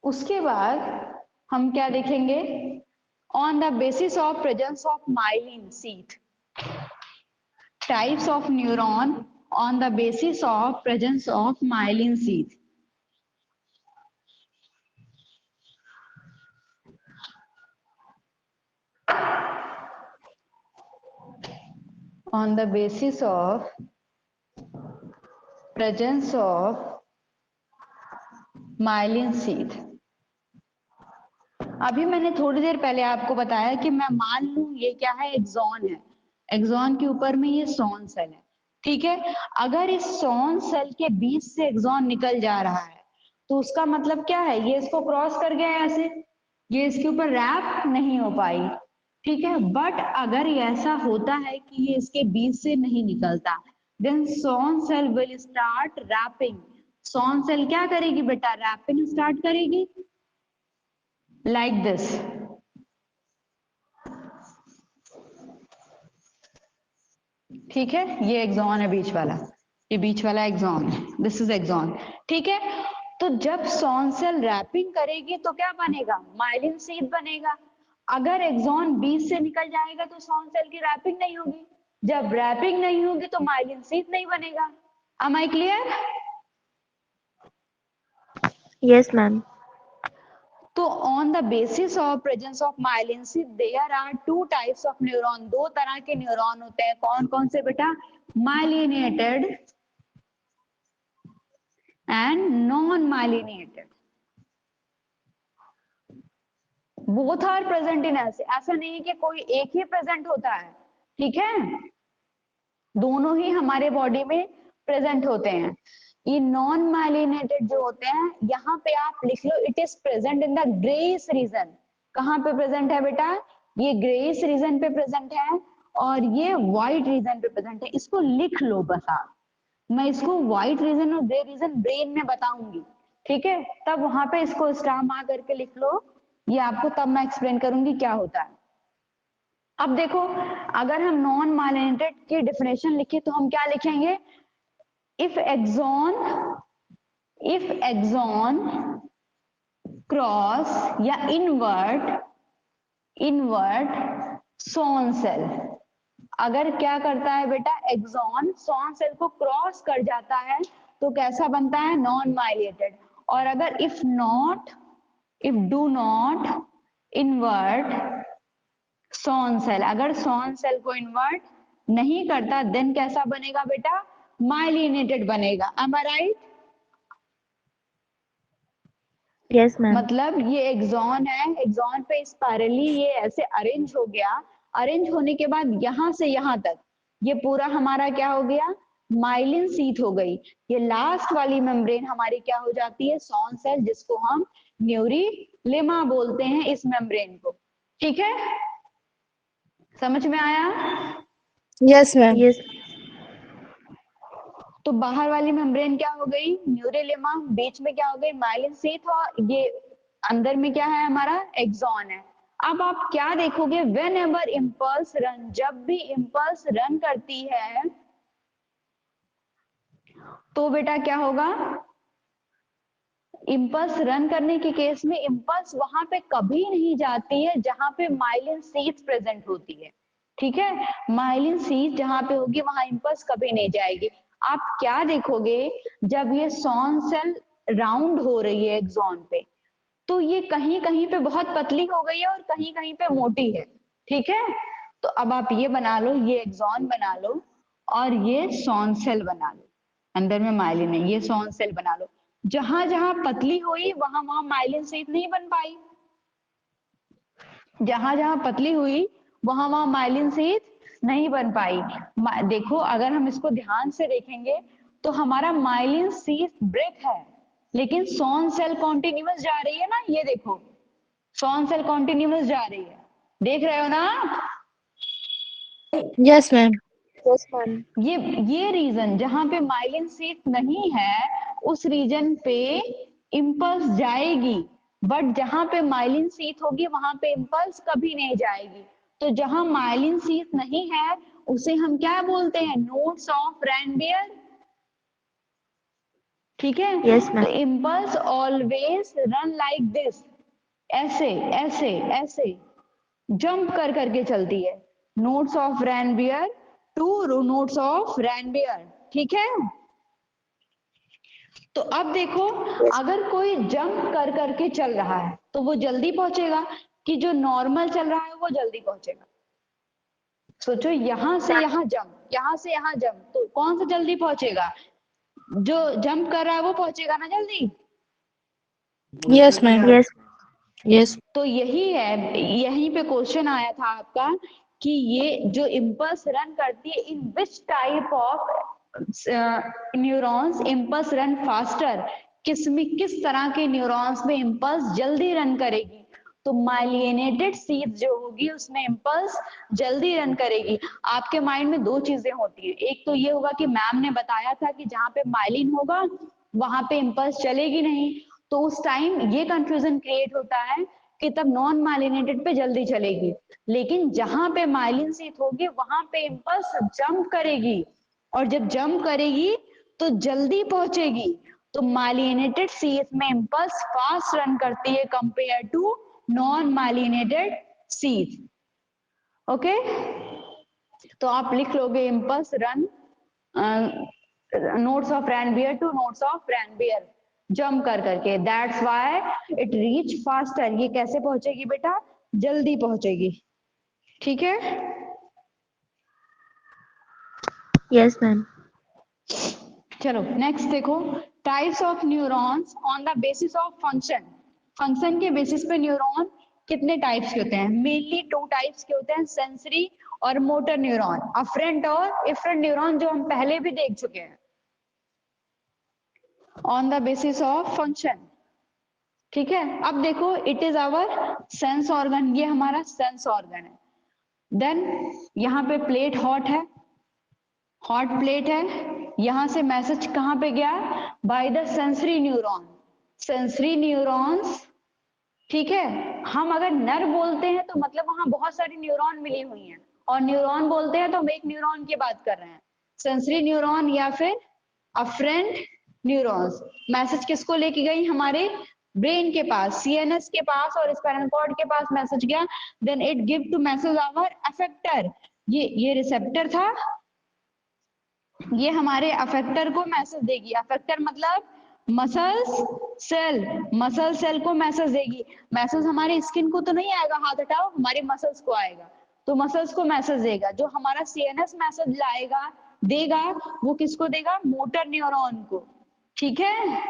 उसके बाद हम क्या देखेंगे, on the basis of presence of myelin sheath, types of neuron on the basis of presence of myelin sheath. On the basis of presence of myelin sheath. अभी मैंने थोड़ी देर पहले आपको बताया कि मैं मान लूं ये क्या है, एक्सॉन है, एक्सॉन के ऊपर में ये सॉन सेल है, ठीक है। अगर इस सॉन सेल के बीच से एक्सॉन निकल जा रहा है तो उसका मतलब क्या है, ये इसको क्रॉस कर गया है ऐसे, ये इसके ऊपर रैप नहीं हो पाई, ठीक है। बट अगर ऐसा होता है कि ये इसके बीच से नहीं निकलता, then Schwann cell will start wrapping. Schwann cell क्या करेगी बेटा, रैपिंग स्टार्ट करेगी, like this। ठीक है, ये एक्सॉन है बीच वाला, ये बीच वाला एक्सॉन है, दिस इज एक्सॉन, ठीक है। तो जब सॉन सेल रैपिंग करेगी तो क्या बनेगा, माइलिन शीथ बनेगा। अगर एक्सॉन बीच से निकल जाएगा तो सॉन सेल की रैपिंग नहीं होगी, जब रैपिंग नहीं होगी तो माइलिन शीथ नहीं बनेगा। Am I clear? Yes ma'am. तो on the basis of presence of myelin sheath there are two types of neuron, दो तरह के न्यूरॉन होते हैं, कौन कौन से बेटा, myelinated and non myelinated. Both are present in us, ऐसा नहीं है कि कोई एक ही प्रेजेंट होता है, ठीक है, दोनों ही हमारे बॉडी में प्रेजेंट होते हैं। ये नॉन माइलिनेटेड जो होते हैं, यहाँ पे आप लिख लो it is present in the greyish region. कहाँ पे प्रेजेंट है बेटा, ये ग्रेइश रीजन पे प्रेजेंट है और ये व्हाइट रीजन पे प्रेजेंट है, इसको लिख लो बस आप। मैं इसको व्हाइट रीजन और ग्रे रीजन ब्रेन में बताऊंगी, ठीक है, तब वहां पे इसको स्टार मार्क करके लिख लो, ये आपको तब मैं एक्सप्लेन करूंगी क्या होता है। अब देखो, अगर हम नॉन माइलिनेटेड की डेफिनेशन लिखे तो हम क्या लिखेंगे, if axon क्रॉस या इनवर्ट सॉन सेल, अगर क्या करता है बेटा, एक्सॉन सॉन सेल को क्रॉस कर जाता है तो कैसा बनता है, नॉन माइलिनेटेड। और अगर if do not invert Schwann cell, अगर सॉन सेल को इन्वर्ट नहीं करता देन कैसा बनेगा बेटा, माइलिनेटेड बनेगा। am I right? Yes ma'am. मतलब ये एक्सॉन है, एक्सॉन पे स्पाइरली ये ऐसे अरेंज हो गया, अरेंज होने के बाद यहां से यहां तक ये पूरा हमारा क्या हो गया, माइलिन शीथ हो गई। ये लास्ट वाली मेम्ब्रेन हमारी क्या हो जाती है, सॉन सेल, जिसको हम न्यूरीलेमा बोलते हैं इस मेम्ब्रेन को, ठीक है, समझ में आया। Yes, ma'am. यस। तो बाहर वाली मेम्ब्रेन क्या हो गई, न्यूरीलेमा, बीच में क्या हो गई, माइलिन शीथ, और ये अंदर में क्या है हमारा, एक्सॉन है। अब आप क्या देखोगे, वेन एवर इम्पल्स रन, जब भी इम्पल्स रन करती है तो बेटा क्या होगा, इम्पल्स रन करने के केस में इम्पल्स वहां पे कभी नहीं जाती है जहां पे माइलिन शीथ प्रेजेंट होती है, ठीक है, माइलिन शीथ जहां पे होगी वहां इम्पल्स कभी नहीं जाएगी। आप क्या देखोगे, जब ये सॉन सेल राउंड हो रही है एक्सॉन पे, तो ये कहीं कहीं पे बहुत पतली हो गई है और कहीं कहीं पे मोटी है, ठीक है। तो अब आप ये बना लो, ये एक्सॉन बना लो और ये सॉन सेल बना लो, अंदर में माइलिन है, ये सॉन सेल बना लो। जहां जहां पतली हुई वहां वहां माइलिन शीथ नहीं बन पाई, जहां जहां पतली हुई वहां वहां माइलिन शीथ नहीं बन पाई। देखो अगर हम इसको ध्यान से देखेंगे तो हमारा माइलिन शीथ ब्रेक है, लेकिन सॉन सेल कॉन्टिन्यूअस जा रही है ना, ये देखो सॉन सेल कॉन्टिन्यूअस जा रही है, देख रहे हो ना। Yes, ma'am. Yes ma'am. ये रीजन जहां पे माइलिन शीथ नहीं है उस रीजन पे इम्पल्स जाएगी, बट जहां पे माइलिन शीथ होगी वहां पे इम्पल्स कभी नहीं जाएगी। तो जहां माइलिन शीथ नहीं है उसे हम क्या बोलते हैं, नोड्स ऑफ रैनबियर, ठीक है। Yes, ma'am. तो impulse always run like this, ऐसे ऐसे ऐसे जंप कर करके चलती है, notes of Ranvier to notes of Ranvier. ठीक है। तो अब देखो, अगर कोई जंप कर करके चल रहा है तो वो जल्दी पहुंचेगा, कि जो नॉर्मल चल रहा है वो जल्दी पहुंचेगा? सोचो, यहां से यहां जंप, यहां से यहां जंप, तो कौन सा जल्दी पहुंचेगा? जो जंप कर रहा है वो पहुंचेगा ना जल्दी। Yes, ma'am. Yes. Yes. तो यही है, यहीं पे क्वेश्चन आया था आपका कि ये जो इम्पल्स रन करती है, in which type of neurons impulse run faster, किस तरह के न्यूरॉन्स में इम्पल्स जल्दी रन करेगी? तो माइलिनेटेड सीथ जो होगी उसमें इम्पल्स जल्दी रन करेगी। आपके माइंड में दो चीजें होती हैं, एक तो ये होगा कि मैम ने बताया था कि जहां पे माइलिन होगा वहां पे इम्पल्स चलेगी नहीं, तो उस टाइम ये कंफ्यूजन क्रिएट होता है कि तब नॉन माइलिनेटेड पे जल्दी चलेगी। लेकिन जहां पे माइलिन सीथ होगी वहां पे इम्पल्स जंप करेगी, और जब जंप करेगी तो जल्दी पहुंचेगी। तो माइलिनेटेड सीथ में इम्पल्स फास्ट रन करती है compare to non myelinated sheath. Okay, तो आप लिख लोगे impulse run notes of Ranvier to notes of Ranvier, jump कर करके, that's why it reach faster. ये कैसे पहुंचेगी बेटा? जल्दी पहुंचेगी। ठीक है। Yes, ma'am. चलो नेक्स्ट देखो, types of neurons on the basis of function. Function के बेसिस पे न्यूरॉन कितने टाइप्स के होते हैं? मेनली टू टाइप्स के होते हैं, सेंसरी और मोटर न्यूरॉन, अफरेंट और इफरेंट न्यूरॉन, जो हम पहले भी देख चुके हैं। On the basis of function, ठीक है। अब देखो, it is our sense organ, ये हमारा सेंस ऑर्गन है। देन यहाँ पे प्लेट हॉट है, हॉट प्लेट है, यहां से मैसेज कहां पे गया? By the sensory neuron, sensory neurons. ठीक है। हम अगर नर बोलते हैं तो मतलब वहां बहुत सारी न्यूरॉन मिली हुई हैं, और न्यूरॉन बोलते हैं तो हम एक न्यूरॉन की बात कर रहे हैं, सेंसरी न्यूरॉन या फिर अफरेंट न्यूरॉन्स। मैसेज किसको लेके गई? हमारे ब्रेन के पास, सीएनएस के पास और स्पाइनल कॉर्ड के पास मैसेज गया। Then it give to message our effector, ये रिसेप्टर था, ये हमारे अफेक्टर को मैसेज देगी। अफेक्टर मतलब मसल्स सेल, मसल सेल को मैसेज देगी। मैसेज हमारे स्किन को तो नहीं आएगा, हाथ हटाओ, हमारे मसल्स को आएगा, तो मसल्स को मैसेज देगा। जो हमारा सीएनएस मैसेज लाएगा देगा, वो किसको देगा? मोटर न्यूरॉन को। ठीक है,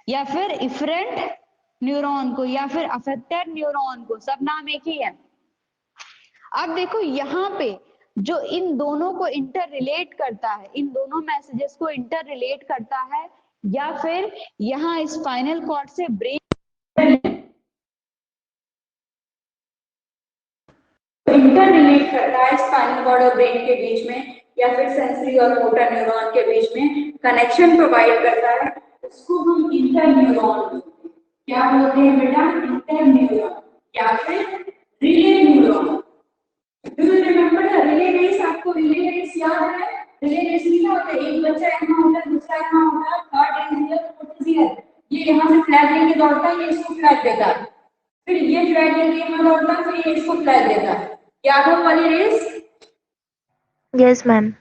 या फिर इफरेंट न्यूरॉन को, या फिर अफेक्टर न्यूरॉन को, सब नाम एक ही है। अब देखो यहाँ पे जो इन दोनों को इंटर रिलेट करता है, इन दोनों मैसेजेस को इंटर रिलेट करता है, या फिर यहाँ स्पाइनल कॉर्ड से ब्रेन इंटर रिलेट करता है, स्पाइनल कॉर्ड और ब्रेन के बीच में, या फिर सेंसरी और मोटर न्यूरॉन के बीच में कनेक्शन प्रोवाइड करता है, उसको हम इंटर न्यूरॉन बोलते हैं। क्या बोलते हैं बेटा? इंटर न्यूरॉन या फिर relay neuron. Do you remember the relay race? आपको relay race याद है? relay race में क्या होता है? एक बच्चा यहाँ होता है, दूसरा यहाँ होता है, third is here, fourth is here. ये यहाँ से फ्लैग लेके दौड़ता है, ये इसको फ्लैग देता है, फिर ये फ्लैग लेके यहाँ दौड़ता है, फिर ये इसको फ्लैग देता है। याद हो वाली रेस? Yes, ma'am.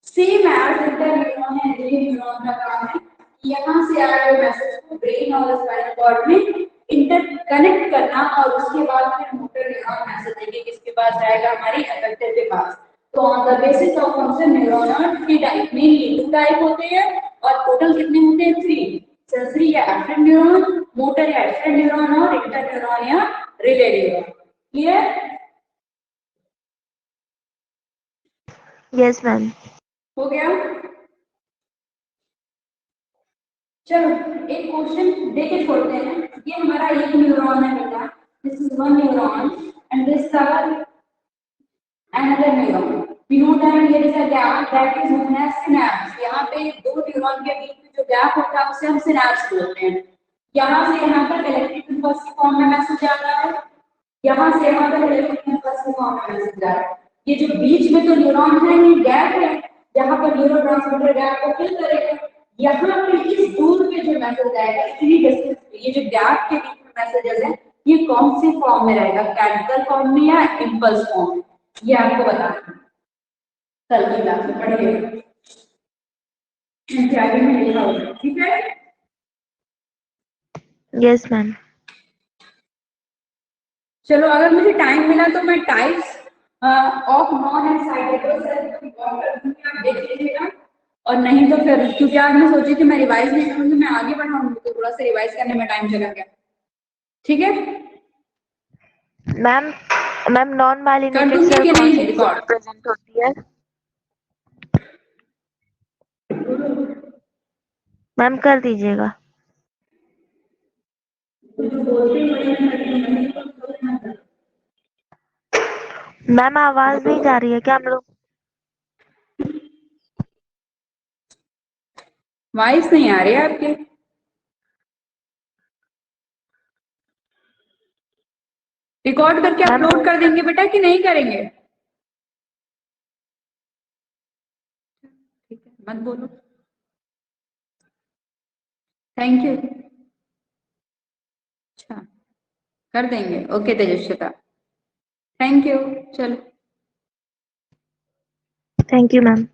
Same as interneuron है, रिले न्यूरॉन का काम है यहाँ से आ रहे मैसेज को ब्रेन और स्पाइनल कॉर्ड में इंटरकनेक्ट करना, और उसके बाद फिर मोटर न्यूरॉन मैसेज देंगे, किसके पास जाएगा? हमारी अफेक्टर के पास। तो on the basis of function neuron are three type, mainly two type होते हैं, और टोटल कितने होते हैं? थ्री, सेंसरी या एफरेंट न्यूरॉन, मोटर या एफरेंट न्यूरॉन, और इंटर न्यूरॉन या relay neuron. Clear? Yes, ma'am. हो गया? चलो एक क्वेश्चन देके छोड़ते हैं। ये हमारा एक न्यूरॉन है बेटा, this is one neuron and this is our another neuron. We know that here is a gap that is known as synapse. यहाँ पे दो न्यूरॉन के बीच में जो गैप होता है उसे हम सिनैप्स बोलते हैं। यहाँ से यहाँ तक इलेक्ट्रिक इम्पल्स की फॉर्म में मैसेज जा रहा है, यहाँ से यहाँ तक इलेक्ट्रिक इम्पल्स की फॉर्म में मैसेज जा रहा है। ये जो बीच में तो न्यूरॉन है, ये गैप है जहाँ पर न्यूरोट्रांसमीटर गैप को फिल करेगा। यहाँ पे इस दो मैसेज जाएगा इतनी डिस्टेंस पे, ये जो गैप के बीच में मैसेजेस है ये कौन सी फॉर्म में रहेगा, कैपिटल फॉर्म में या इम्पल्स फॉर्म में, ये आपको बताना है। कल की क्लास में पढ़िएगा, एनसीईआरटी में लिखा होगा, ठीक है। Yes ma'am. चलो अगर मुझे टाइम मिला तो मैं types of non excitable cell को रिकॉर्ड कर दूंगी, आप देख लीजिएगा। और नहीं तो फिर, क्योंकि आज मैं सोची थी मैं रिवाइज नहीं करूंगी, मैं आगे बढ़ाऊंगी तो थोड़ा सा रिवाइज करने में टाइम चला गया, ठीक है। मैम मैम नॉन कर माइलिनेटेड दूंगी सेल कि कौन नहीं सी रिकॉर्ड? प्रेजेंट होती है? मैम कर दीजिएगा। मैम आवाज नहीं जा रही है क्या हम लोग? वॉइस नहीं आ रही है आपके? रिकॉर्ड करके मैम अपलोड कर देंगे बेटा कि नहीं करेंगे? ठीक है, मत बोलो। Thank you. अच्छा, कर देंगे, ओके तेजस्विता, थैंक यू। चलो थैंक यू मैम।